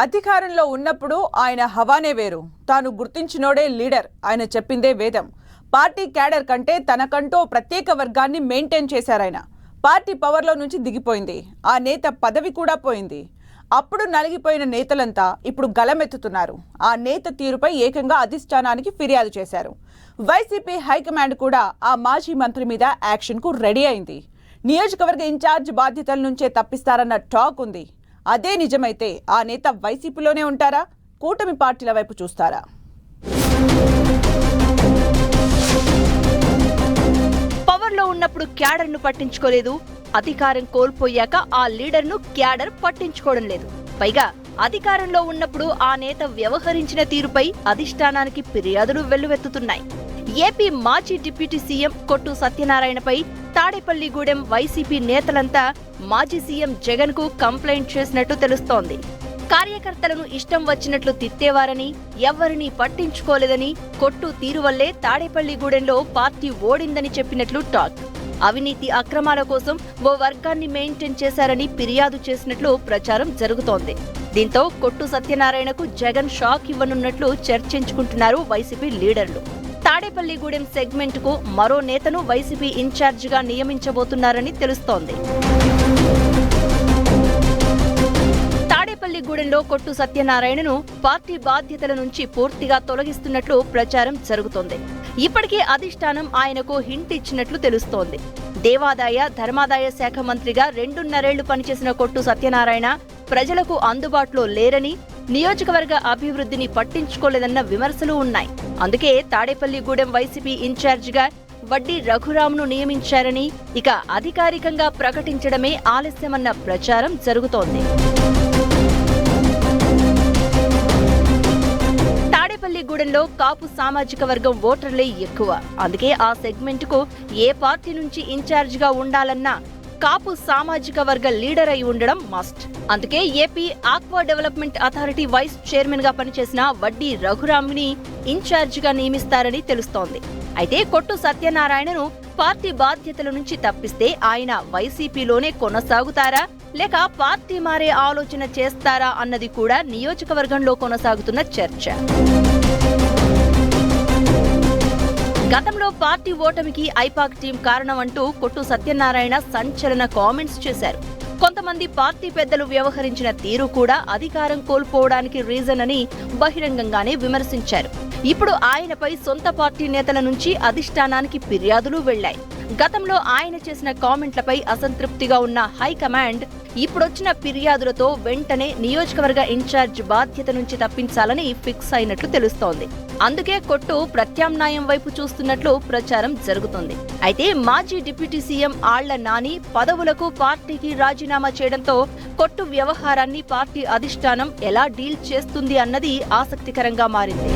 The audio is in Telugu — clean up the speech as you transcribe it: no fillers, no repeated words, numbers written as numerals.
అధికారంలో ఉన్నప్పుడు ఆయన హవానే వేరు. తాను గుర్తించినోడే లీడర్. ఆయన చెప్పిందే వేదం. పార్టీ క్యాడర్ కంటే తనకంటూ ప్రత్యేక వర్గాన్ని మెయింటైన్ చేశారాయన. పార్టీ పవర్లో నుంచి దిగిపోయింది. ఆ నేత పదవి కూడా పోయింది. అప్పుడు నలిగిపోయిన నేతలంతా ఇప్పుడు గలమెత్తుతున్నారు. ఆ నేత తీరుపై ఏకంగా అధిష్టానానికి ఫిర్యాదు చేశారు. వైసీపీ హైకమాండ్ కూడా ఆ మాజీ మంత్రి మీద యాక్షన్కు రెడీ అయింది. నియోజకవర్గ ఇన్ఛార్జ్ బాధ్యతల నుంచే తప్పిస్తారన్న టాక్ ఉంది. అదే నిజమైతే ఆ నేత వైసీపీలోనే ఉంటారా, కూటమి పార్టీల వైపు చూస్తారా? పవర్లో ఉన్నప్పుడు క్యాడర్ను పట్టించుకోలేదు, అధికారం కోల్పోయాక ఆ లీడర్ను క్యాడర్ పట్టించుకోవడం లేదు. పైగా అధికారంలో ఉన్నప్పుడు ఆ నేత వ్యవహరించిన తీరుపై అధిష్టానానికి ఫిర్యాదులు వెల్లువెత్తుతున్నాయి. ఏపీ మాజీ డిప్యూటీ సీఎం కొట్టు సత్యనారాయణపై తాడేపల్లిగూడెం వైసీపీ నేతలంతా మాజీ సీఎం జగన్ కు కంప్లైంట్ చేసినట్టు తెలుస్తోంది. కార్యకర్తలను ఇష్టం వచ్చినట్లు తిట్టేవారని, ఎవ్వరినీ పట్టించుకోలేదని, కొట్టు తీరు వల్లే తాడేపల్లిగూడెంలో పార్టీ ఓడిందని చెప్పినట్లు టాక్. అవినీతి అక్రమాల కోసం ఓ వర్గాన్ని మెయింటైన్ చేశారని ఫిర్యాదు చేసినట్లు ప్రచారం జరుగుతోంది. దీంతో కొట్టు సత్యనారాయణకు జగన్ షాక్ ఇవ్వనున్నట్లు చర్చించుకుంటున్నారు వైసీపీ లీడర్లు. తాడేపల్లిగూడెం సెగ్మెంట్ కు మరో నేతను వైసీపీ ఇన్ఛార్జిగా నియమించబోతున్నారని తెలుస్తోంది. తాడేపల్లిగూడెంలో కొట్టు సత్యనారాయణను పార్టీ బాధ్యతల నుంచి పూర్తిగా తొలగిస్తున్నట్లు ప్రచారం జరుగుతోంది. ఇప్పటికే అధిష్టానం ఆయనకు హింట్ ఇచ్చినట్లు తెలుస్తోంది. దేవాదాయ ధర్మాదాయ శాఖ మంత్రిగా 2.5 ఏళ్లు పనిచేసిన కొట్టు సత్యనారాయణ ప్రజలకు అందుబాటులో లేరని, నియోజకవర్గ అభివృద్ధిని పట్టించుకోలేదన్న విమర్శలు ఉన్నాయి. అందుకే తాడేపల్లిగూడెం వైసీపీ ఇన్ఛార్జిగా వడ్డీ రఘురాంను నియమించారని, ఇక అధికారికంగా ప్రకటించడమే ఆలస్యమన్న ప్రచారం జరుగుతోంది. తాడేపల్లిగూడెంలో కాపు సామాజిక వర్గం ఓటర్లే ఎక్కువ. అందుకే ఆ సెగ్మెంట్కు ఏ పార్టీ నుంచి ఇన్ఛార్జిగా ఉండాలన్నా కాపు సామాజిక వర్గ లీడర్ అయి ఉండడం మస్ట్. అందుకే AP aqua development authority vice chairman గా పనిచేసిన వడ్డీ రఘురాంని ఇన్ఛార్జిగా నియమిస్తారని తెలుస్తోంది. అయితే కొట్టు సత్యనారాయణను పార్టీ బాధ్యతల నుంచి తప్పిస్తే ఆయన వైసీపీలోనే కొనసాగుతారా, లేక పార్టీ మారే ఆలోచన చేస్తారా అన్నది కూడా నియోజకవర్గంలో కొనసాగుతున్న చర్చ. గతంలో పార్టీ ఓటమికి ఐపాక్ టీం కారణమంటూ కొట్టు సత్యనారాయణ సంచలన కామెంట్స్ చేశారు. కొంతమంది పార్టీ పెద్దలు వ్యవహరించిన తీరు కూడా అధికారం కోల్పోవడానికి రీజన్ అని బహిరంగంగానే విమర్శించారు. ఇప్పుడు ఆయనపై సొంత పార్టీ నేతల నుంచి అధిష్టానానికి ఫిర్యాదులు వెళ్లాయి. గతంలో ఆయన చేసిన కామెంట్లపై అసంతృప్తిగా ఉన్న హైకమాండ్ ఇప్పుడొచ్చిన ఫిర్యాదులతో వెంటనే నియోజకవర్గ ఇన్ఛార్జ్ బాధ్యత నుంచి తప్పించాలని ఫిక్స్ అయినట్లు తెలుస్తోంది. అందుకే కొట్టు ప్రత్యామ్నాయం వైపు చూస్తున్నట్లు ప్రచారం జరుగుతుంది. అయితే మాజీ డిప్యూటీ సీఎం ఆళ్ల నాని పదవులకు పార్టీకి రాజీనామా చేయడంతో కొట్టు వ్యవహారాన్ని పార్టీ అధిష్టానం ఎలా డీల్ చేస్తుంది అన్నది ఆసక్తికరంగా మారింది.